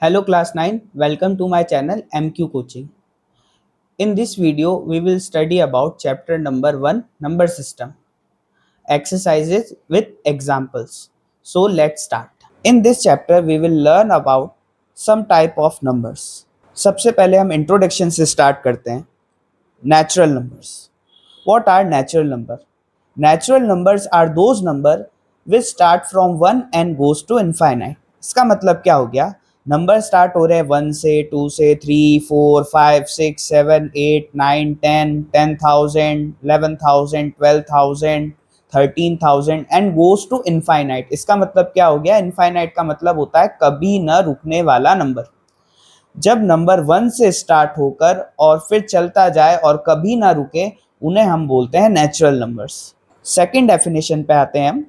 Hello class 9, welcome to my channel MQ Coaching. In this video, we will study about chapter number 1, number system, exercises with examples. So let's start. In this chapter, we will learn about some type of numbers. सबसे पहले हम introduction से start करते हैं. Natural numbers. What are natural numbers? Natural numbers are those numbers which start from 1 and goes to infinite. इसका मतलब क्या हो गया? नंबर स्टार्ट हो रहे हैं 1 से, 2 से, 3, 4, 5, 6, 7, 8, 9, 10, 10,000, 11,000, 12,000, 13,000 एंड गोज टू इनफाइनाइट. इसका मतलब क्या हो गया? इनफाइनाइट का मतलब होता है कभी न रुकने वाला नंबर. जब नंबर 1 से स्टार्ट होकर और फिर चलता जाए और कभी ना रुके, उन्हें हम बोलते हैं नेचुरल नंबर्स. सेकंड डेफिनेशन पे आते हैं हम.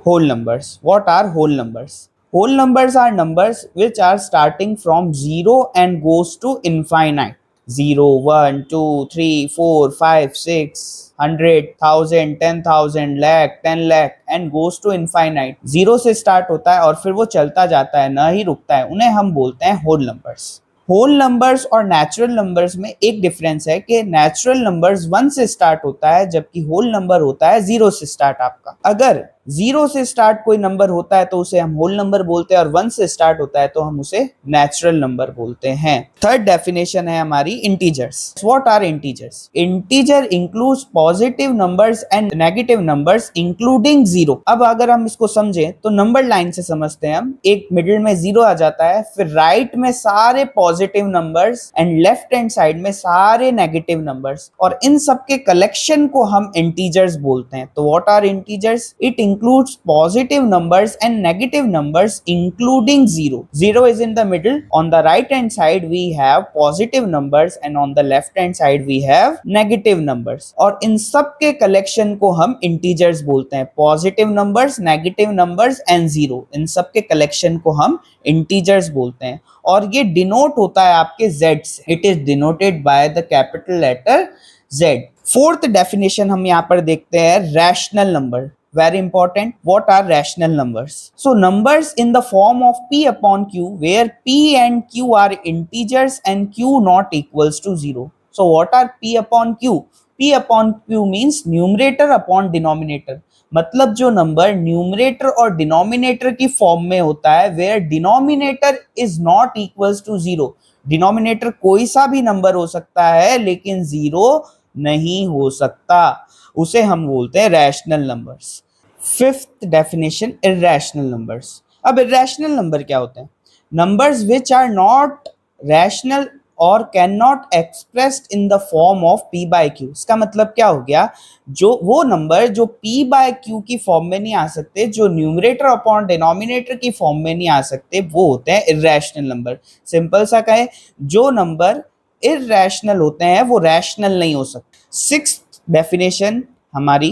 Whole numbers. What are whole numbers? Whole numbers are numbers which are starting from 0 and goes to infinite. 0, 1, 2, 3, 4, 5, 6, 100, 1000, 10,000, lakh, 10 lakh and goes to infinite. 0 से स्टार्ट होता है और फिर वो चलता जाता है, ना ही रुकता है. उन्हें हम बोलते हैं होल नंबर्स. होल नंबर्स और नेचुरल नंबर्स में एक डिफरेंस है कि नेचुरल नंबर्स 1 से स्टार्ट होता है जबकि होल नंबर होता है 0 से स्टार्ट आपका. अगर 0 से स्टार्ट कोई नंबर होता है तो उसे हम होल नंबर बोलते हैं और 1 से स्टार्ट होता है तो हम उसे नेचुरल नंबर बोलते हैं. थर्ड डेफिनेशन है हमारी integers. What are integers? Integer includes positive numbers and negative numbers including 0. अब अगर हम इसको समझें तो नंबर लाइन से समझते हैं हम. एक मिडिल में 0 आ जाता है, फिर राइट में सारे positive numbers and left hand side में सारे नेगेटिव नंबर्स, और इन सबके कलेक्शन को हम इंटीजर्स बोलते हैं. तो what are integers? It includes positive numbers and negative numbers including 0. 0 is in the middle. On the right hand side we have positive numbers and on the left hand side we have negative numbers. और इन सब के collection को हम integers बोलते हैं. Positive numbers, negative numbers and 0. इन सब के collection को हम integers बोलते हैं और ये डिनोट होता है आपके Z से. It is denoted by the capital letter Z. Fourth definition हम यहाँ पर देखते हैं rational number. Very important. What are rational numbers? So numbers in the form of p upon q, where p and q are integers and q not equals to 0. So what are p upon q? p upon q means numerator upon denominator. मतलब जो number numerator और denominator की form में होता है, where denominator is not equals to 0. Denominator कोई सा भी नंबर हो सकता है लेकिन 0 नहीं हो सकता, उसे हम बोलते हैं rational numbers. Fifth definition irrational numbers. अब इर्रेशनल नंबर क्या होते हैं? Numbers which are not rational और can not expressed in the form of p by q. इसका मतलब क्या हो गया? जो वो नंबर जो p बाय q की फॉर्म में नहीं आ सकते, जो न्यूमरेटर अपॉन डिनोमिनेटर की फॉर्म में नहीं आ सकते, वो होते हैं इर्रेशनल नंबर. सिंपल सा कहें, जो नंबर इर्रेशनल होते हैं वो रैशनल नहीं हो सकते. सिक्स्थ डेफिनेशन हमारी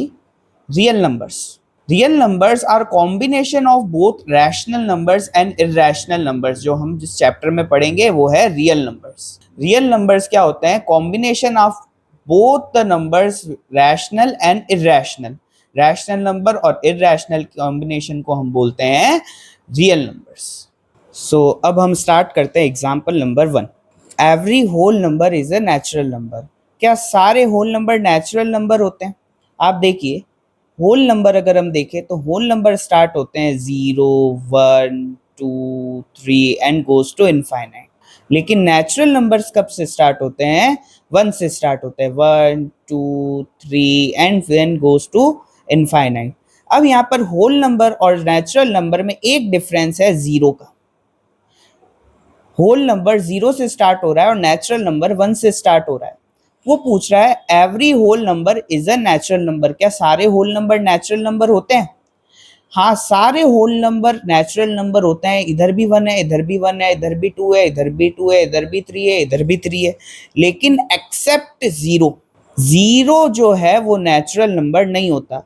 real numbers. Real numbers are combination of both rational numbers and irrational numbers. जो हम जिस चैप्टर में पढ़ेंगे वो है रियल नंबर्स. रियल नंबर्स क्या होते हैं? Combination of both the numbers rational and irrational. Rational number और इर्रेशनल कॉम्बिनेशन को हम बोलते हैं रियल नंबर्स. सो अब हम स्टार्ट करते हैं example number 1. Every whole number is a natural number. क्या सारे होल नंबर नेचुरल नंबर होते हैं? आप देखिए, होल नंबर अगर हम देखें तो होल नंबर स्टार्ट होते हैं 0, 1, 2, 3 एंड गोज टू इनफाइनाइट. लेकिन नेचुरल नंबर्स कब से स्टार्ट होते हैं? 1 से स्टार्ट होते हैं. 1, 2, 3 and then goes to infinite. अब यहाँ पर होल नंबर और नेचुरल नंबर में एक डिफरेंस है 0 का. होल नंबर 0 से स्टार्ट हो रहा है और नेचुरल नंबर 1 से स्टार्ट हो रहा है. वो पूछ रहा है every whole number is a natural number. क्या सारे होल नंबर नेचुरल नंबर होते हैं? हाँ, सारे होल नंबर नेचुरल नंबर होते हैं. इधर भी 1 है, इधर भी 1 है, इधर भी 2 है, इधर भी 2 है, इधर भी 3 है, इधर भी 3 है, लेकिन एक्सेप्ट 0. 0 जो है वो नेचुरल नंबर नहीं होता.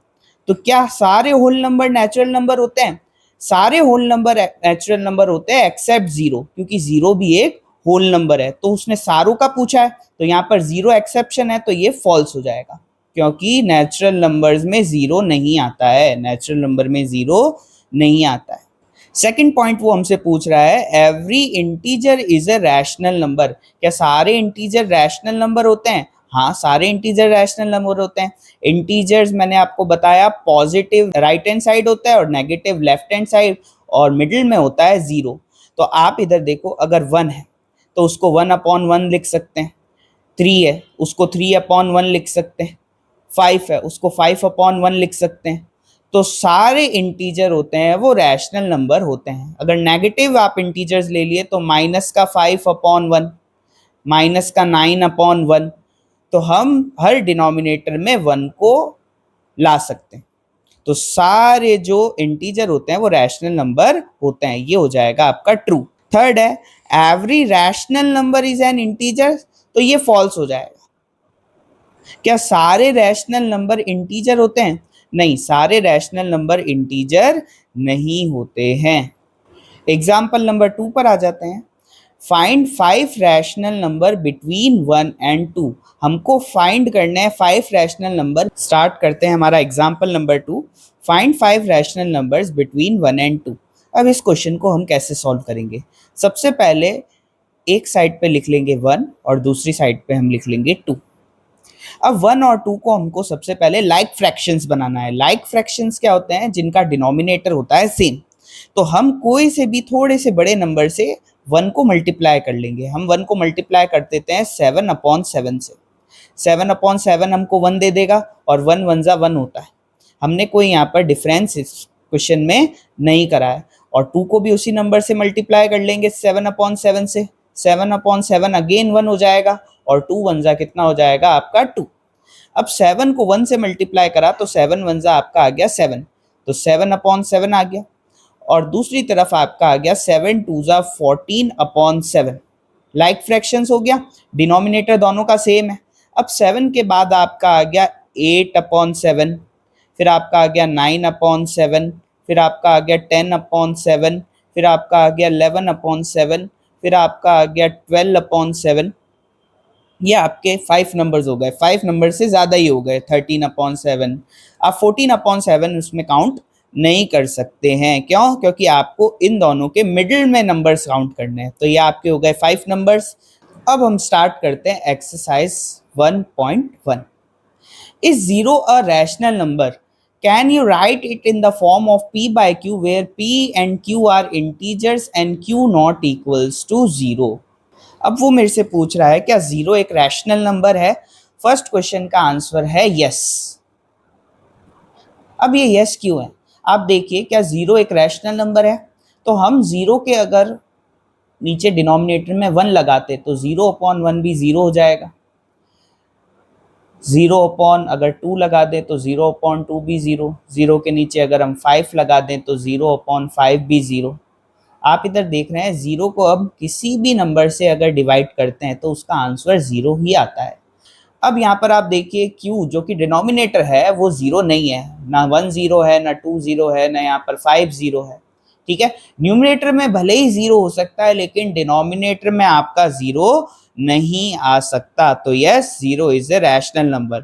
तो क्या सारे होल नंबर नेचुरल नंबर होते हैं? सारे होल नंबर नेचुरल नंबर होते हैं एक्सेप्ट 0, क्योंकि 0 भी एक होल नंबर है. तो उसने सारों का पूछा है तो यहाँ पर 0 एक्सेप्शन है, तो ये फॉल्स हो जाएगा क्योंकि नेचुरल नंबर्स में 0 नहीं आता है. नेचुरल नंबर में 0 नहीं आता है. सेकंड पॉइंट वो हमसे पूछ रहा है every integer is a rational number. क्या सारे इंटीजर रैशनल नंबर होते हैं? हाँ, सारे इंटीजर रैशनल नंबर होते हैं। इंटीजर्स मैंने आपको बताया पॉजिटिव राइट हैंड साइड होता है और नेगेटिव लेफ्ट हैंड साइड, और मिडिल में होता है जीरो। तो आप इधर देखो, अगर 1 है तो उसको 1/1 लिख सकते हैं, 3 है उसको 3/1 लिख सकते हैं, 5 है उसको 5/1 लिख सकते हैं। तो सारे इंटीजर होते हैं वो रैशनल नंबर होते हैं। अगर नेगेटिव आप इंटीजर्स ले लिए तो माइनस का 5/1, माइनस का 9/1, तो हम हर डिनोमिनेटर में 1 को ला सकते हैं। तो सारे जो इंटीजर होते हैं वो रैशनल नंबर होते हैं। ये हो जाएगा आपका ट्रू। थर्ड है every rational number is N integer, तो ये फॉल्स हो जाएगा। क्या सारे रैशनल नंबर इंटीजर होते हैं? नहीं, सारे रैशनल नंबर इंटीजर नहीं होते हैं। एग्जाम्पल नंबर 2 पर आ जाते हैं। Find 5 rational number between 1 and 2। हमको फाइंड करना है 5 रैशनल नंबर। स्टार्ट करते हैं हमारा example number 2। Find 5 rational numbers between 1 and 2। अब इस क्वेश्चन को हम कैसे सॉल्व करेंगे? सबसे पहले एक साइड पे लिख लेंगे 1 और दूसरी साइड पे हम लिख लेंगे 2। अब 1 और 2 को हमको सबसे पहले लाइक फ्रैक्शंस बनाना है। लाइक फ्रैक्शंस क्या होते हैं? जिनका डिनोमिनेटर होता है सेम। तो हम कोई से भी थोड़े से बड़े नंबर से 1 को मल्टीप्लाई कर लेंगे। हम 1 को मल्टीप्लाई कर देते हैं 7/7 से। 7/7 हमको 1 दे देगा और 1 1 जा 1 होता है। हमने कोई यहाँ पर डिफरेंस इस क्वेश्चन में नहीं करा है। और 2 को भी उसी नंबर से मल्टीप्लाई कर लेंगे 7/7 से। 7/7 अगेन 1 हो जाएगा और 2 1 जा कितना हो जाएगा आपका 2। अब 7 को 1 से मल्टीप्लाई करा तो 7 1 जा आपका आ गया 7, तो 7/7 आ गया। और दूसरी तरफ आपका आ गया 7 2 जा 14/7। लाइक फ्रैक्शंस हो गया, डिनोमिनेटर दोनों का सेम है। अब 7 के बाद आपका आ गया 8/7, फिर आपका आ गया 9/7, फिर आपका आ गया 10/7, फिर आपका आ गया 11/7, फिर आपका आ गया 12/7। ये आपके 5 नंबर्स हो गए। 5 नंबर से ज़्यादा ही हो गए 13/7। आप 14/7 उसमें काउंट नहीं कर सकते हैं। क्यों? क्योंकि आपको इन दोनों के मिडिल में नंबर्स काउंट करने हैं। तो ये आपके हो गए 5 नंबर्स। अब हम स्टार्ट करते हैं exercise 1.1। Is 0 a rational number? Can you right it in the form of p by q where p and q are integers and q not equals to 0? अब वो मेरे से पूछ रहा है क्या 0 एक रैशनल नंबर है? फर्स्ट क्वेश्चन का आंसर है यस। अब ये यस क्यों है? आप देखिए, क्या 0 एक रैशनल नंबर है? तो हम 0 के अगर नीचे डिनोमिनेटर में 1 लगाते तो 0/1 भी 0 हो जाएगा। 0 अगर 2 लगा दें तो 0/2 भी 0। 0 के नीचे अगर हम 5 लगा दें तो 0/5 भी 0। आप इधर देख रहे हैं 0 को अब किसी भी नंबर से अगर डिवाइड करते हैं तो उसका आंसर 0 ही आता है। अब यहाँ पर आप देखिए q जो कि डिनोमिनेटर है वो 0 नहीं है, ना 1 0 है, ना 2 0 है, ना यहाँ पर 5 0 है। ठीक है, न्यूमरेटर में भले ही 0 हो सकता है लेकिन डिनोमिनेटर में आपका 0 नहीं आ सकता। तो yes, 0 is a rational number.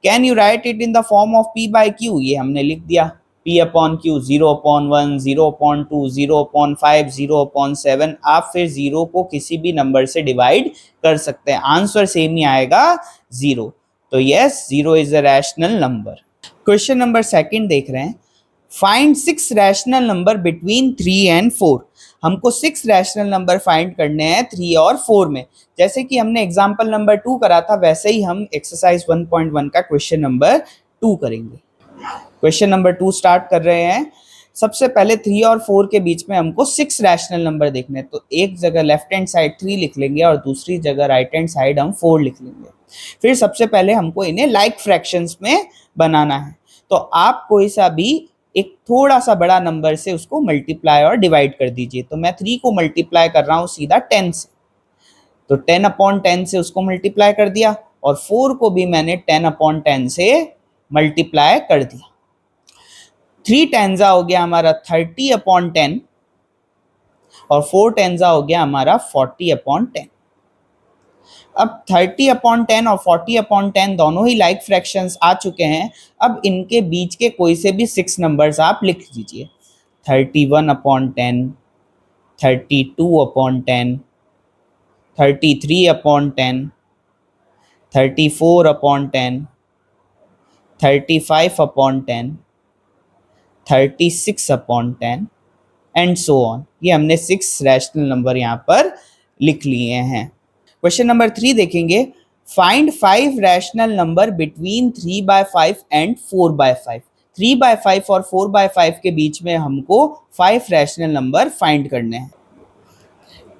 Can you right it in the form of p by q? ये हमने लिख दिया p/q 0/1 0/2 0/5 0/7। आप फिर 0 को किसी भी नंबर से डिवाइड कर सकते हैं, आंसर सेम ही आएगा 0। तो yes, 0 is a rational number. Question number second देख रहे हैं। Find 6 rational number between 3 and 4। हमको 6 रैशनल नंबर फाइंड करने हैं 3 और 4 में। जैसे कि हमने एग्जाम्पल नंबर 2 करा था वैसे ही हम एक्सरसाइज 1.1 का क्वेश्चन नंबर 2 करेंगे। क्वेश्चन नंबर 2 स्टार्ट कर रहे हैं। सबसे पहले 3 और 4 के बीच में हमको 6 रैशनल नंबर देखने हैं। तो एक जगह लेफ्ट हैंड साइड 3 लिख लेंगे और दूसरी जगह राइट हैंड साइड हम 4 लिख लेंगे। फिर सबसे पहले हमको इन्हें लाइक फ्रैक्शंस में बनाना है। तो आप कोई सा भी एक थोड़ा सा बड़ा नंबर से उसको मल्टीप्लाई और डिवाइड कर दीजिए। तो मैं 3 को मल्टीप्लाई कर रहा हूँ सीधा 10 से, तो 10/10 से उसको मल्टीप्लाई कर दिया, और 4 को भी मैंने 10/10 से मल्टीप्लाई कर दिया। 3 टेंजा हो गया हमारा 30/10 और 4 टेंजा हो गया हमारा 40/10। अब 30/10 और 40/10 दोनों ही लाइक फ्रैक्शंस आ चुके हैं। अब इनके बीच के कोई से भी 6 नंबर्स आप लिख दीजिए। 31/10, 32/10, 33/10, 34/10, 35/10, 36/10 एंड सो ऑन। ये हमने 6 रैशनल नंबर यहाँ पर लिख लिए हैं। क्वेश्चन नंबर 3 देखेंगे, find 5 rational number between 3/5 and 4/5। 3/5 और 4/5 के बीच में हमको 5 रैशनल नंबर फाइंड करने हैं।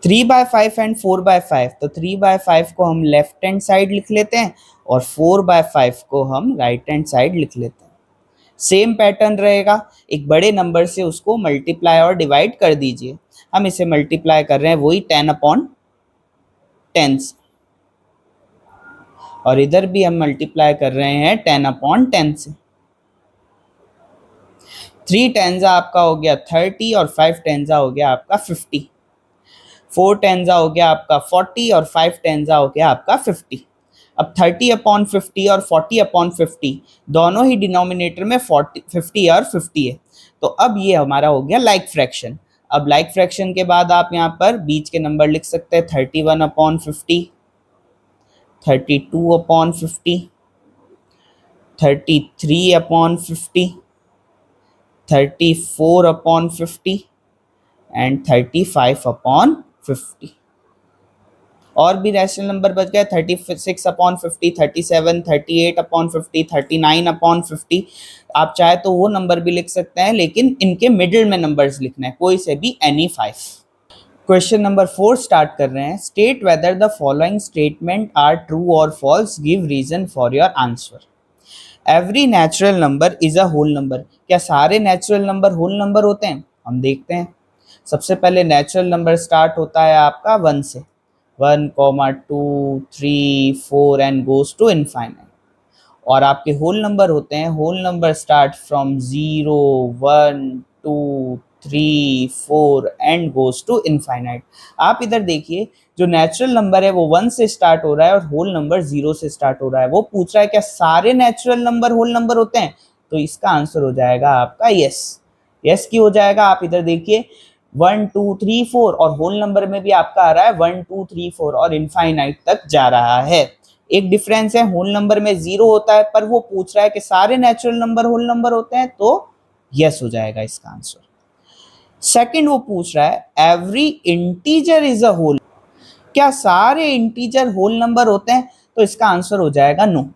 3/5 एंड 4/5, तो 3/5 को हम लेफ्ट हैंड साइड लिख लेते हैं और 4/5 को हम राइट हैंड साइड लिख लेते हैं। सेम पैटर्न रहेगा, एक बड़े नंबर से उसको मल्टीप्लाई और डिवाइड कर दीजिए। हम इसे मल्टीप्लाई कर रहे हैं वही 10/10 से, और इधर भी हम मल्टीप्लाई कर रहे हैं 10/10 से। 3 टेंजा आपका हो गया 30 और 5 टेंजा हो गया आपका 50। 4 टेंजा हो गया आपका 40 और 5 टेंजा हो गया आपका 50। अब 30/50 और 40/50 दोनों ही डिनोमिनेटर में 50 और 50 है, तो अब ये हमारा हो गया लाइक फ्रैक्शन। अब लाइक फ्रैक्शन के बाद आप यहाँ पर बीच के नंबर लिख सकते हैं 31/50, 32/50, 33/50, 34/50 एंड 35/50। और भी रैशनल नंबर बच गए 36/50, 37, 38/50, 39/50। आप चाहे तो वो नंबर भी लिख सकते हैं, लेकिन इनके मिडिल में नंबर्स लिखना है, कोई से भी एनी 5। क्वेश्चन नंबर 4 स्टार्ट कर रहे हैं। State whether the following statement are true और false, give reason for your answer. Every natural number is a whole number. क्या सारे नेचुरल नंबर होल नंबर होते हैं? हम देखते हैं। सबसे पहले नेचुरल नंबर स्टार्ट होता है आपका 1 से, 1, 2, 3, 4 एंड गोज टू इनफाइनाइट। और आपके होल नंबर होते हैं, whole number start from 0, 1, 2, 3, 4 and goes to infinite. आप इधर देखिए, जो नेचुरल नंबर है वो 1 से स्टार्ट हो रहा है और होल नंबर 0 से स्टार्ट हो रहा है। वो पूछ रहा है क्या सारे नेचुरल नंबर होल नंबर होते हैं? तो इसका आंसर हो जाएगा आपका यस। यस की हो जाएगा। आप इधर देखिए 1, 2, 3, 4 और होल नंबर में भी आपका आ रहा है 1, 2, 3, 4 और इनफाइनाइट तक जा रहा है। एक डिफरेंस है, होल नंबर में 0 होता है, पर वो पूछ रहा है कि सारे नेचुरल नंबर होल नंबर होते हैं, तो यस हो जाएगा इसका आंसर। सेकंड, वो पूछ रहा है every integer is a whole. क्या सारे इंटीजर होल नंबर होते हैं? तो इसका आंसर हो जाएगा नो।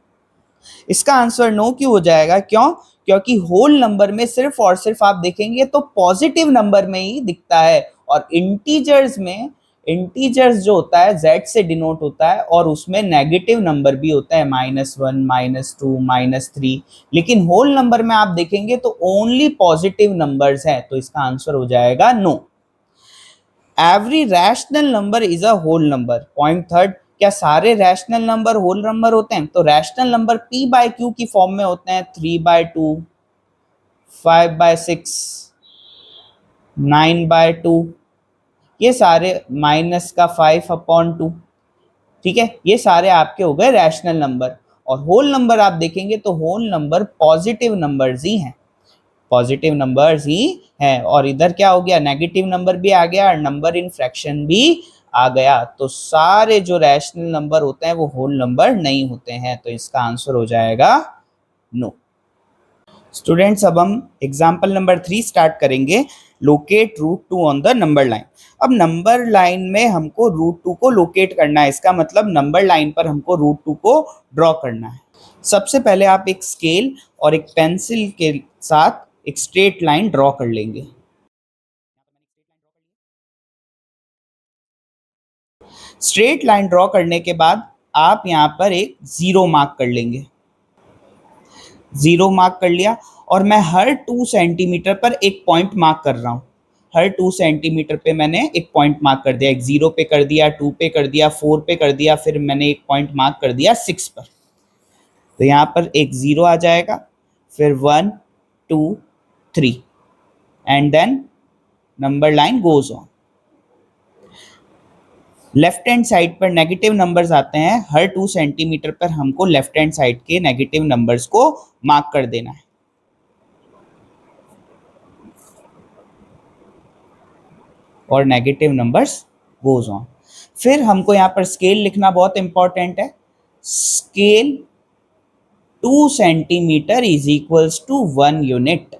इसका आंसर नो क्यों हो जाएगा? क्यों? क्योंकि होल नंबर में सिर्फ और सिर्फ आप देखेंगे तो पॉजिटिव नंबर में ही दिखता है, और इंटीजर्स में, इंटीजर्स जो होता है z से डिनोट होता है, और उसमें नेगेटिव नंबर भी होता है -1, -2, -3। लेकिन होल नंबर में आप देखेंगे तो ओनली पॉजिटिव नंबर्स हैं, तो इसका आंसर हो जाएगा no. Every rational number is a whole number. Point third, क्या सारे रैशनल नंबर होल नंबर होते हैं? तो रैशनल नंबर p/q की फॉर्म में होते हैं 3/2, 5/6, 9/2। ये सारे -5/2। ठीक है, ये सारे आपके हो गए रैशनल नंबर। और होल नंबर आप देखेंगे तो होल नंबर पॉजिटिव नंबर्स ही हैं, पॉजिटिव नंबर्स ही हैं। और इधर क्या हो गया? नेगेटिव नंबर भी आ गया और नंबर इन फ्रैक्शन भी आ गया। तो सारे जो रैशनल नंबर होते हैं वो होल नंबर नहीं होते हैं, तो इसका आंसर हो जाएगा नो। स्टूडेंट्स, अब हम एग्जाम्पल नंबर 3 स्टार्ट करेंगे। Locate √2 on the number line. अब नंबर लाइन में हमको √2 को लोकेट करना है, इसका मतलब नंबर लाइन पर हमको √2 को ड्रॉ करना है। सबसे पहले आप एक स्केल और एक पेंसिल के साथ एक स्ट्रेट लाइन ड्रॉ कर लेंगे। स्ट्रेट लाइन ड्रॉ करने के बाद आप यहाँ पर एक 0 मार्क कर लेंगे। 0 मार्क कर लिया, और मैं हर 2 सेंटीमीटर पर एक पॉइंट मार्क कर रहा हूँ। हर 2 सेंटीमीटर पे मैंने एक पॉइंट मार्क कर दिया। एक 0 पे कर दिया, 2 पे कर दिया, 4 पे कर दिया, फिर मैंने एक पॉइंट मार्क कर दिया 6 पर। तो यहाँ पर एक 0 आ जाएगा, फिर 1, 2, 3 and then number line goes on. Left hand side पर नेगेटिव नंबर्स आते हैं, हर 2 सेंटीमीटर पर हमको लेफ्ट हैंड साइड के नेगेटिव नंबर्स को मार्क कर देना है। और नेगेटिव नंबर्स गोज ऑन। फिर हमको यहाँ पर स्केल लिखना बहुत इंपॉर्टेंट है। Scale 2 centimetre is equals to 1 unit.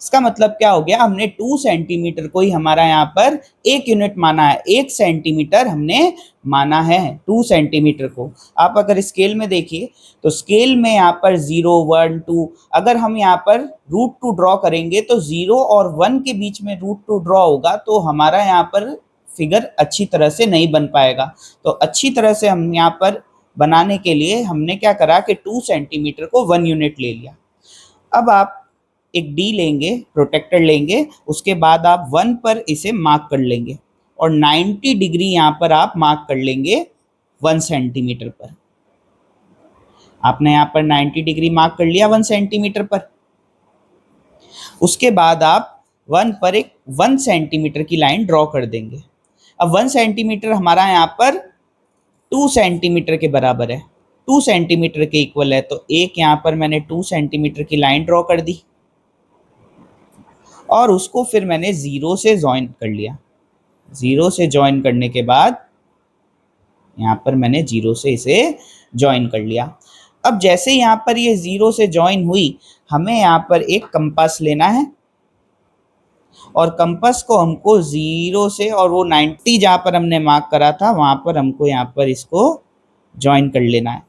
इसका मतलब क्या हो गया, हमने 2 सेंटीमीटर को ही हमारा यहाँ पर 1 यूनिट माना है, 1 सेंटीमीटर हमने माना है 2 सेंटीमीटर को। आप अगर स्केल में देखिए तो स्केल में यहाँ पर 0, 1, 2, अगर हम यहाँ पर √2 ड्रॉ करेंगे तो 0 और 1 के बीच में √2 ड्रॉ होगा तो हमारा यहाँ पर फिगर अच्छी तरह से नहीं बन पाएगा। तो अच्छी तरह से हम यहाँ पर बनाने के लिए हमने क्या करा कि 2 सेंटीमीटर को 1 यूनिट ले लिया। अब आप एक डी लेंगे, प्रोटेक्टर लेंगे, उसके बाद आप 1 पर इसे मार्क कर लेंगे और 90 डिग्री यहाँ पर आप मार्क कर लेंगे 1 सेंटीमीटर पर। आपने यहाँ पर 90 डिग्री मार्क कर लिया 1 सेंटीमीटर पर। उसके बाद आप 1 पर एक 1 सेंटीमीटर की लाइन ड्रॉ कर देंगे। अब 1 सेंटीमीटर हमारा यहाँ पर 2 सेंटीमीटर के बराबर है, 2 सेंटीमीटर के इक्वल है, तो एक यहाँ पर मैंने 2 सेंटीमीटर की लाइन ड्रॉ कर दी और उसको फिर मैंने 0 से ज्वाइन कर लिया। 0 से ज्वाइन करने के बाद यहाँ पर मैंने 0 से इसे ज्वाइन कर लिया। अब जैसे यहाँ पर ये 0 से ज्वाइन हुई, हमें यहाँ पर एक कंपास लेना है और कंपास को हमको 0 से और वो 90 जहाँ पर हमने मार्क करा था वहाँ पर हमको यहाँ पर इसको ज्वाइन कर लेना है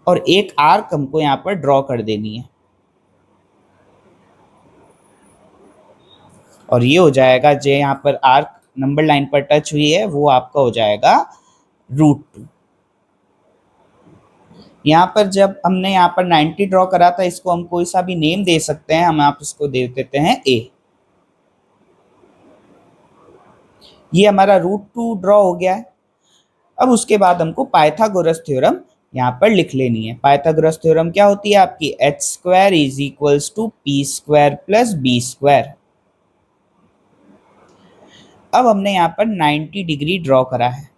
और एक आर्क हमको यहाँ पर ड्रॉ कर देनी है और ये हो जाएगा जो यहाँ पर आर्क नंबर लाइन पर टच हुई है वो आपका हो जाएगा √2। यहाँ पर जब हमने यहाँ पर 90 ड्रॉ करा था, इसको हम कोई सा भी नेम दे सकते हैं, हम आप इसको दे देते हैं A। ये हमारा √2 ड्रॉ हो गया है। अब उसके बाद हमको पाइथागोरस थ्योरम यहाँ पर लिख लेनी है। पाइथागोरस थ्योरम क्या होती है आपकी, h² is equals to p² plus b²। अब हमने यहाँ पर 90 डिग्री ड्रॉ करा है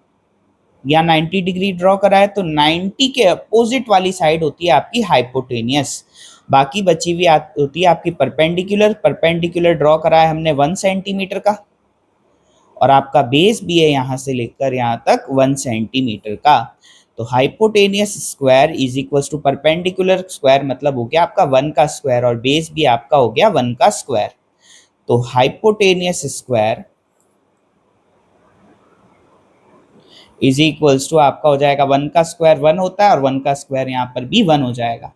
या 90 डिग्री ड्रॉ करा है तो 90 के अपोजिट वाली साइड होती है आपकी हाइपोटेनियस, बाकी बची हुई होती है आपकी परपेंडिकुलर। परपेंडिकुलर ड्रॉ करा है हमने 1 सेंटीमीटर का और आपका बेस भी है यहाँ से लेकर यहाँ तक 1 सेंटीमीटर का। तो hypotenuse square is equal to perpendicular square, मतलब हो गया आपका 1 का स्क्वायर और बेस भी आपका हो गया 1 का स्क्वायर। तो hypotenuse square is equals to आपका हो जाएगा 1 का स्क्वायर 1 होता है और 1 का स्क्वायर यहाँ पर भी 1 हो जाएगा।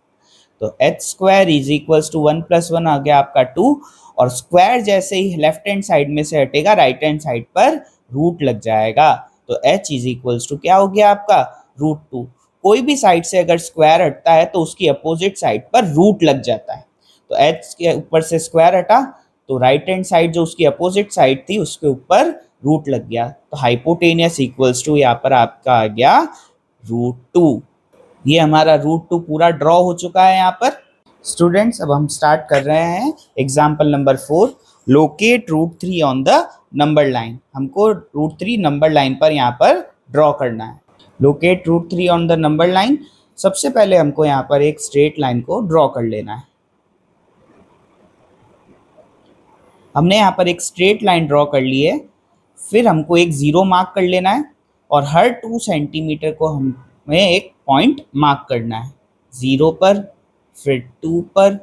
तो h² इज इक्वल्स टू 1 + 1 आ गया आपका 2 और स्क्वायर जैसे ही लेफ्ट हैंड साइड में से हटेगा राइट हैंड साइड पर रूट लग जाएगा। तो h इज इक्वल्स टू क्या हो गया आपका √2। कोई भी साइड से अगर स्क्वायर हटता है तो उसकी अपोजिट साइड पर रूट लग जाता है। तो h के ऊपर से स्क्वायर हटा तो राइट हैंड साइड जो उसकी अपोजिट साइड थी उसके ऊपर रूट लग गया। तो हाइपोटेनियस इक्वल्स टू यहाँ पर आपका आ गया √2। ये हमारा √2 पूरा ड्रॉ हो चुका है यहाँ पर। स्टूडेंट्स अब हम स्टार्ट कर रहे हैं example number 4, locate √3 on the number line. हमको √3 नंबर लाइन पर यहाँ पर ड्रॉ करना है। Locate √3 on the number line, सबसे पहले हमको यहाँ पर एक स्ट्रेट लाइन को ड्रॉ कर लेना है। हमने यहाँ पर एक स्ट्रेट लाइन ड्रॉ कर ली है, फिर हमको एक 0 मार्क कर लेना है और हर 2 सेंटीमीटर को हमें एक पॉइंट मार्क करना है। 0 पर, फिर 2 पर,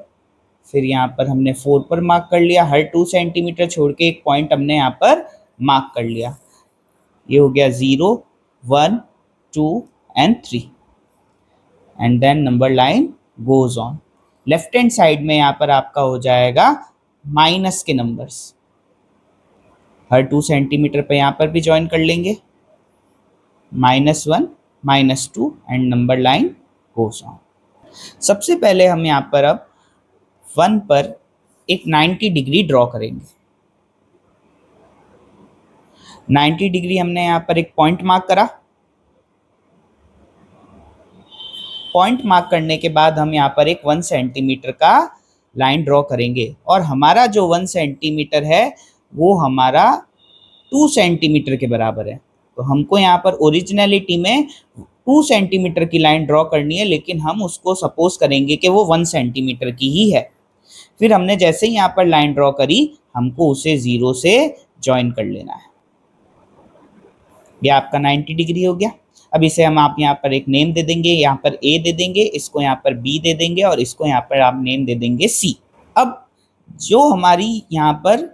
फिर यहाँ पर हमने 4 पर मार्क कर लिया। हर 2 सेंटीमीटर छोड़ के एक पॉइंट हमने यहाँ पर मार्क कर लिया। ये हो गया 0, 1, 2 and 3 and then number line goes on. Left hand side में यहाँ पर आपका हो जाएगा माइनस के नंबर्स, हर 2 सेंटीमीटर पे यहाँ पर भी ज्वाइन कर लेंगे, -1, -2 and number line goes on. सबसे पहले हम यहाँ पर अब 1 पर एक 90 डिग्री ड्रॉ करेंगे। 90 डिग्री हमने यहाँ पर एक पॉइंट मार्क करा। पॉइंट मार्क करने के बाद हम यहाँ पर एक 1 सेंटीमीटर का लाइन ड्रॉ करेंगे और हमारा जो 1 सेंटीमीटर है वो हमारा 2 सेंटीमीटर के बराबर है। तो हमको यहाँ पर ओरिजिनलिटी में 2 सेंटीमीटर की लाइन ड्रॉ करनी है, लेकिन हम उसको सपोज करेंगे कि वो 1 सेंटीमीटर की ही है। फिर हमने जैसे ही यहाँ पर लाइन ड्रॉ करी हमको उसे 0 से ज्वाइन कर लेना है। ये आपका 90 डिग्री हो गया। अब इसे हम आप यहाँ पर एक नेम दे देंगे, यहाँ पर ए दे देंगे, इसको यहाँ पर बी दे देंगे और इसको यहाँ पर आप नेम दे देंगे सी। अब जो हमारी यहाँ पर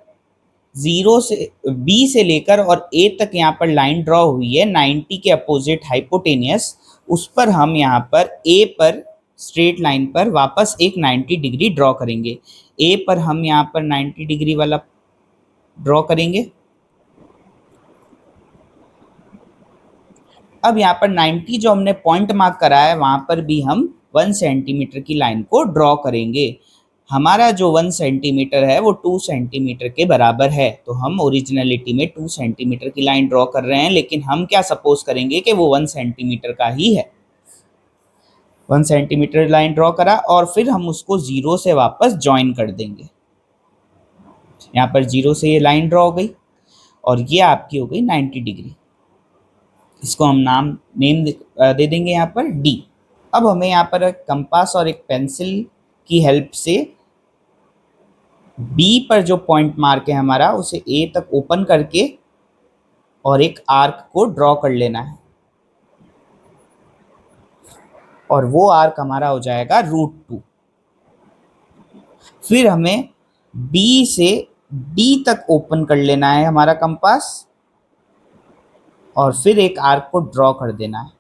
जीरो से बी से लेकर और ए तक यहाँ पर लाइन ड्रॉ हुई है 90 के अपोजिट हाइपोटेनियस, उस पर हम यहाँ पर ए पर स्ट्रेट लाइन पर वापस एक 90 डिग्री ड्रॉ करेंगे। ए पर हम यहाँ पर 90 डिग्री वाला ड्रॉ करेंगे। अब यहाँ पर 90 जो हमने पॉइंट मार्क करा है वहां पर भी हम 1 सेंटीमीटर की लाइन को ड्रॉ करेंगे। हमारा जो 1 सेंटीमीटर है वो 2 सेंटीमीटर के बराबर है, तो हम ओरिजिनलिटी में 2 सेंटीमीटर की लाइन ड्रॉ कर रहे हैं, लेकिन हम क्या सपोज करेंगे कि वो 1 सेंटीमीटर का ही है। 1 सेंटीमीटर लाइन ड्रॉ करा और फिर हम उसको जीरो से वापस ज्वाइन कर देंगे। यहाँ पर जीरो से ये लाइन ड्रॉ हो गई और ये आपकी हो गई 90 डिग्री। इसको हम नेम दे देंगे यहाँ पर डी। अब हमें यहाँ पर एक कंपास और एक पेंसिल की हेल्प से बी पर जो पॉइंट मार्क है हमारा उसे ए तक ओपन करके और एक आर्क को ड्रॉ कर लेना है, और वो आर्क हमारा हो जाएगा √2। फिर हमें बी से डी तक ओपन कर लेना है हमारा कंपास और फिर एक आर्क को ड्रॉ कर देना है।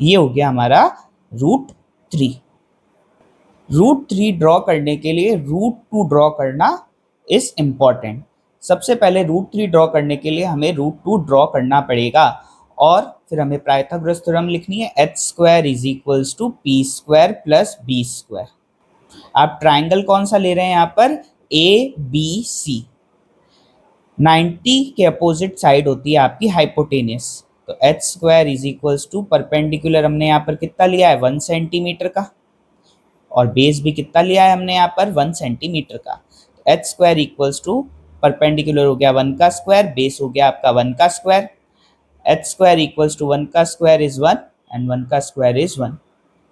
ये हो गया हमारा √3। √3 ड्रॉ करने के लिए √2 ड्रॉ करना इज इम्पॉर्टेंट। सबसे पहले √3 ड्रॉ करने के लिए हमें √2 ड्रॉ करना पड़ेगा और फिर हमें पाइथागोरस थ्योरम लिखनी है, h² = p² + b²। आप ट्राइंगल कौन सा ले रहे हैं यहाँ पर, ABC। 90 के अपोजिट साइड होती है आपकी हाइपोटेनियस, तो h² = परपेंडिकुलर हमने यहाँ पर कितना लिया है 1 सेंटीमीटर का, और बेस भी कितना लिया है हमने यहाँ पर 1 सेंटीमीटर का। h² = परपेंडिकुलर हो गया 1 का स्क्वायर, बेस हो गया आपका 1 का स्क्वायर। h² = 1 का स्क्वायर इज 1 एंड 1 का स्क्वायर इज 1।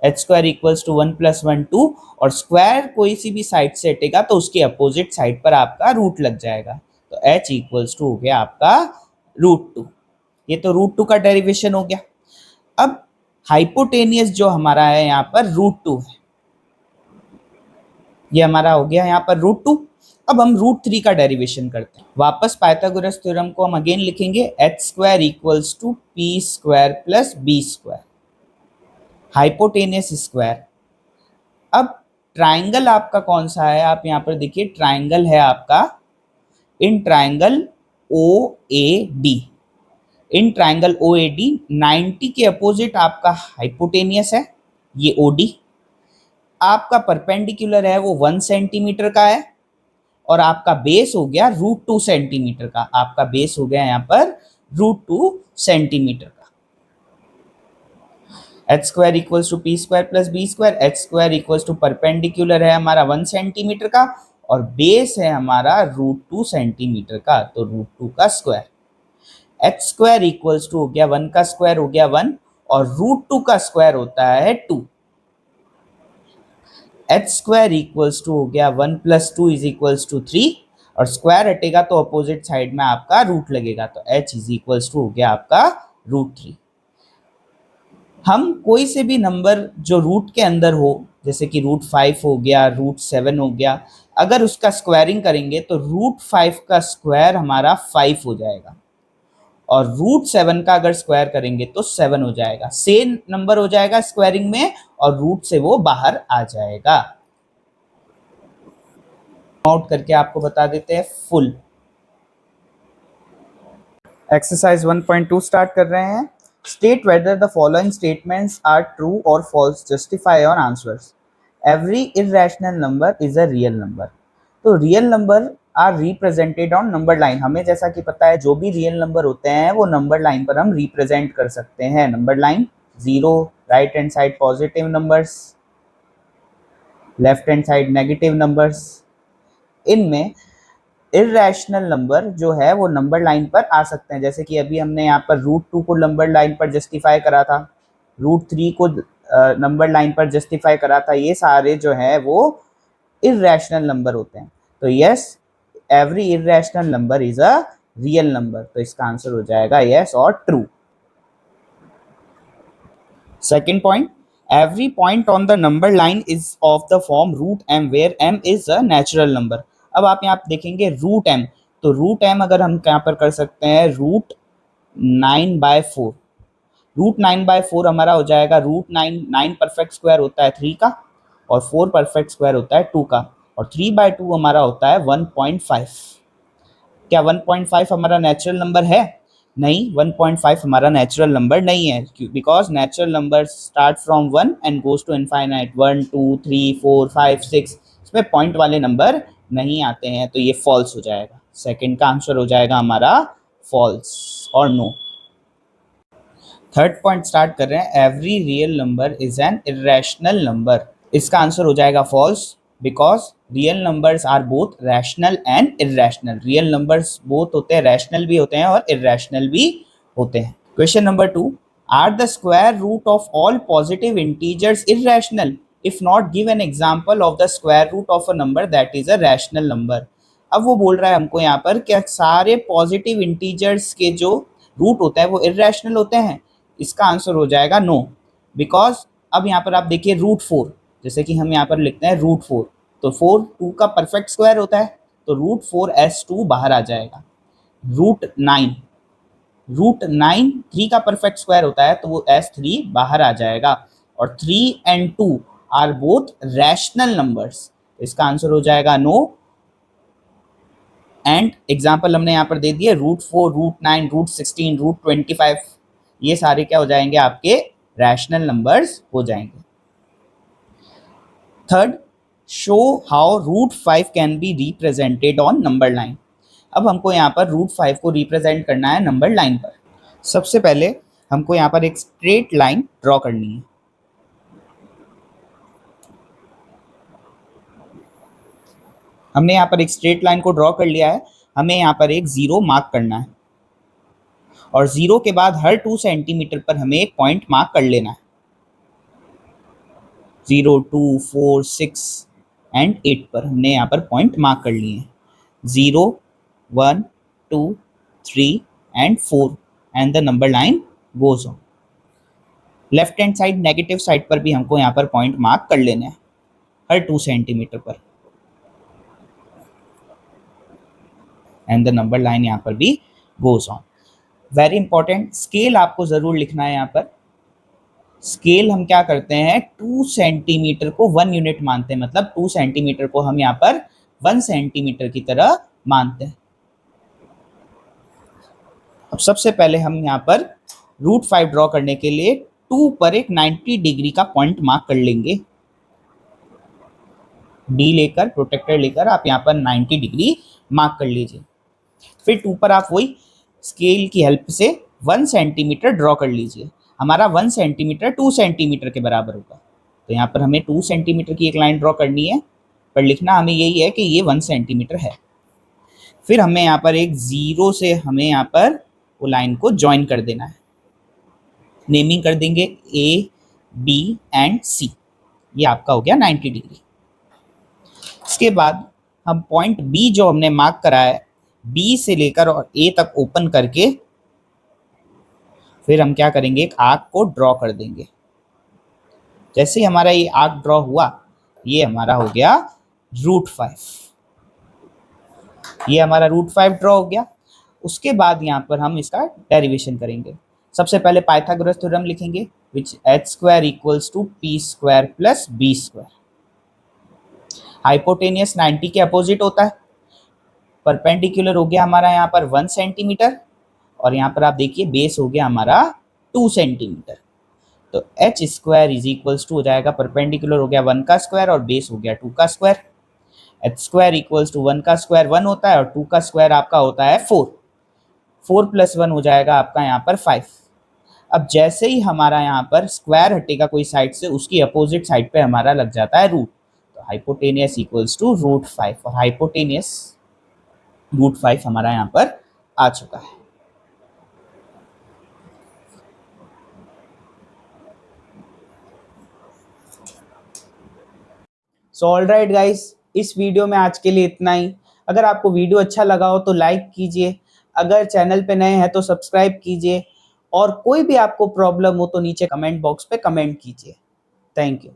h² = 1 + 1 2, और स्क्वायर कोई सी भी साइड से हटेगा तो उसके अपोजिट साइड पर आपका रूट लग जाएगा, तो h = हो गया आपका √2। ये तो √2 का डेरिवेशन हो गया। अब हाइपोटेनियस जो हमारा है यहाँ पर √2 है, ये हमारा हो गया यहाँ पर √2। अब हम √3 का डेरिवेशन करते हैं। वापस पाइथागोरस थ्योरम को हम अगेन लिखेंगे, h² = p² + b², hypotenuse square. अब ट्राइंगल आपका कौन सा है, आप यहाँ पर देखिए ट्राइंगल है आपका in triangle OAD। In triangle OAD 90 के अपोजिट आपका हाइपोटेनियस है, ये OD। आपका परपेंडिकुलर है वो 1 सेंटीमीटर का है और आपका बेस हो गया √2 सेंटीमीटर का। आपका बेस हो गया यहाँ पर √2 सेंटीमीटर का। h² = p² + b²। h² = perpendicular है हमारा 1 सेंटीमीटर का और बेस है हमारा √2 सेंटीमीटर का, तो √2 का स्क्वायर। h² = हो गया 1 का स्क्वायर हो गया 1 और √2 का स्क्वायर होता है 2। h² हो गया 1 + 2 = 3 और स्क्वायर हटेगा तो अपोजिट साइड में आपका रूट लगेगा, तो h हो गया आपका √3। हम कोई से भी नंबर जो रूट के अंदर हो, जैसे कि √5 हो गया, √7 हो गया, अगर उसका स्क्वायरिंग करेंगे तो √5 का स्क्वायर हमारा 5 हो जाएगा और √7 का अगर स्क्वायर करेंगे तो 7 हो जाएगा। सेम नंबर हो जाएगा स्क्वायरिंग में और रूट से वो बाहर आ जाएगा। आउट करके आपको बता देते हैं फुल। एक्सरसाइज 1.2 स्टार्ट कर रहे हैं। State whether the following statements are true और false, justify your answers. Every irrational number is a real number. तो real number are represented on number line. हमें जैसा कि पता है जो भी रियल नंबर होते हैं वो नंबर लाइन पर हम रिप्रेजेंट कर सकते हैं। Number line 0, right hand side positive numbers, left hand side negative numbers. इनमें इरेशनल नंबर जो है वो नंबर लाइन पर आ सकते हैं, जैसे कि अभी हमने यहाँ पर √2 को नंबर लाइन पर जस्टिफाई करा था, √3 को नंबर लाइन पर जस्टिफाई करा था। ये सारे जो है वो इरेशनल नंबर होते हैं। तो yes, every irrational number is a real number. तो इसका आंसर हो जाएगा यस और true. Second point, every point on the number line is of the form root m where m is a natural number। अब आप यहाँ देखेंगे root m, तो रूट m अगर हम यहाँ पर कर सकते हैं रूट 9/4। रूट 9/4 हमारा हो जाएगा रूट 9 परफेक्ट स्क्वायर होता है 3 का, और 4 परफेक्ट स्क्वायर होता है 2 का, और 3/2 हमारा होता है 1.5। क्या 1.5 हमारा नेचुरल नंबर है? नहीं, 1.5 हमारा नेचुरल नंबर नहीं है, because natural number start from 1 and goes to infinite. 1 2 3 4 5 6, इसमें पॉइंट वाले नंबर नहीं आते हैं, तो ये फॉल्स हो जाएगा। सेकंड का आंसर हो जाएगा हमारा फॉल्स और नो। थर्ड पॉइंट स्टार्ट कर रहे हैं, every real number is an irrational number. इसका आंसर हो जाएगा false, because real numbers are both rational and irrational. Real numbers both होते हैं, रैशनल भी होते हैं और इरेशनल भी होते हैं। Question number 2, are the square root of all positive integers irrational? If not give an example of the square root of a number that is a rational number. अब वो बोल रहा है हमको यहाँ पर क्या सारे पॉजिटिव इंटीजर्स के जो रूट होता है वो इरेशनल होते हैं। इसका आंसर हो जाएगा नो, बिकॉज अब यहाँ पर आप देखिए रूट 4, जैसे कि हम यहाँ पर लिखते हैं रूट 4, तो 4 2 का परफेक्ट स्क्वायर होता है, तो रूट 4s2 बाहर आ जाएगा। रूट 9 3 का परफेक्ट स्क्वायर होता है, तो वो s3 बाहर आ जाएगा। और 3 and 2 are both rational numbers, इसका आंसर हो जाएगा नो। एंड एग्जाम्पल हमने यहाँ पर दे दिए, रूट 4, रूट 9, रूट 16, रूट 25, ये सारे क्या हो जाएंगे आपके रैशनल नंबर्स हो जाएंगे। Third, show how root 5 can be represented on number line. अब हमको यहाँ पर रूट 5 को रिप्रेजेंट करना है नंबर लाइन पर। सबसे पहले हमको यहाँ पर एक स्ट्रेट लाइन ड्रॉ करनी है। हमने यहाँ पर एक स्ट्रेट लाइन को ड्रॉ कर लिया है, हमें यहाँ पर एक जीरो मार्क करना है, और जीरो के बाद हर 2 सेंटीमीटर पर हमें एक पॉइंट मार्क कर लेना है। 0 2 4 6 एंड 8 पर हमने यहाँ पर पॉइंट मार्क कर लिए हैं। 0 1 2 3 and 4 and the number line goes on. Left hand side negative side पर भी हमको यहाँ पर पॉइंट मार्क कर लेना है हर 2 सेंटीमीटर पर, एंड द नंबर लाइन यहाँ पर भी goes on. Very important, scale आपको जरूर लिखना है यहाँ पर। स्केल हम क्या करते हैं, 2 सेंटीमीटर को 1 यूनिट मानते हैं, मतलब 2 सेंटीमीटर को हम यहाँ पर 1 सेंटीमीटर की तरह मानते हैं। अब सबसे पहले हम यहाँ पर रूट 5 ड्रॉ करने के लिए 2 पर एक 90 डिग्री का पॉइंट मार्क कर लेंगे। डी लेकर, प्रोटेक्टर लेकर आप यहाँ पर 90 डिग्री मार्क कर लीजिए। फिर 2 पर आप वही स्केल की हेल्प से 1 सेंटीमीटर ड्रॉ कर लीजिए। हमारा 1 सेंटीमीटर 2 सेंटीमीटर के बराबर होगा, तो यहाँ पर हमें 2 सेंटीमीटर की एक लाइन ड्रॉ करनी है, पर लिखना हमें यही है कि ये 1 सेंटीमीटर है। फिर हमें यहाँ पर एक जीरो से हमें यहाँ पर वो लाइन को ज्वाइन कर देना है। नेमिंग कर देंगे ए बी एंड सी, ये आपका हो गया 90 डिग्री। इसके बाद हम पॉइंट बी जो हमने मार्क करा है, बी से लेकर और ए तक ओपन करके फिर हम क्या करेंगे, एक आर्क को ड्रॉ कर देंगे। जैसे ही हमारा ये आर्क ड्रॉ हुआ, ये हमारा हो गया रूट 5। ये हमारा रूट 5 ड्रॉ हो गया। उसके बाद यहाँ पर हम इसका डेरिवेशन करेंगे। सबसे पहले पाइथागोरस थ्योरम लिखेंगे, which h square equals to p square plus b square. Hypotenuse 90 के अपोजिट होता है। परपेंडिकुलर हो गया हमारा यहाँ पर 1 सेंटीमीटर, और यहाँ पर आप देखिए बेस हो गया हमारा 2 सेंटीमीटर। तो h square is equals to हो जाएगा, परपेंडिकुलर हो गया 1 का स्क्वायर और बेस हो गया 2 का square. h square equals to 1 का स्क्वायर 1 होता है, और 2 का स्क्वायर आपका होता है 4। 4 प्लस 1 हो जाएगा आपका यहाँ पर 5। अब जैसे ही हमारा यहाँ पर स्क्वायर हटेगा कोई साइड से, उसकी अपोजिट साइड पे हमारा लग जाता है रूट। तो हाइपोटेनियस इक्वल्स टू रूट 5, और हाइपोटेनियस रूट 5 हमारा यहाँ पर आ चुका है। सो ऑल राइट गाइस, इस वीडियो में आज के लिए इतना ही। अगर आपको वीडियो अच्छा लगा हो तो लाइक कीजिए, अगर चैनल पे नए हैं तो सब्सक्राइब कीजिए और कोई भी आपको प्रॉब्लम हो तो नीचे कमेंट बॉक्स पे कमेंट कीजिए। Thank you.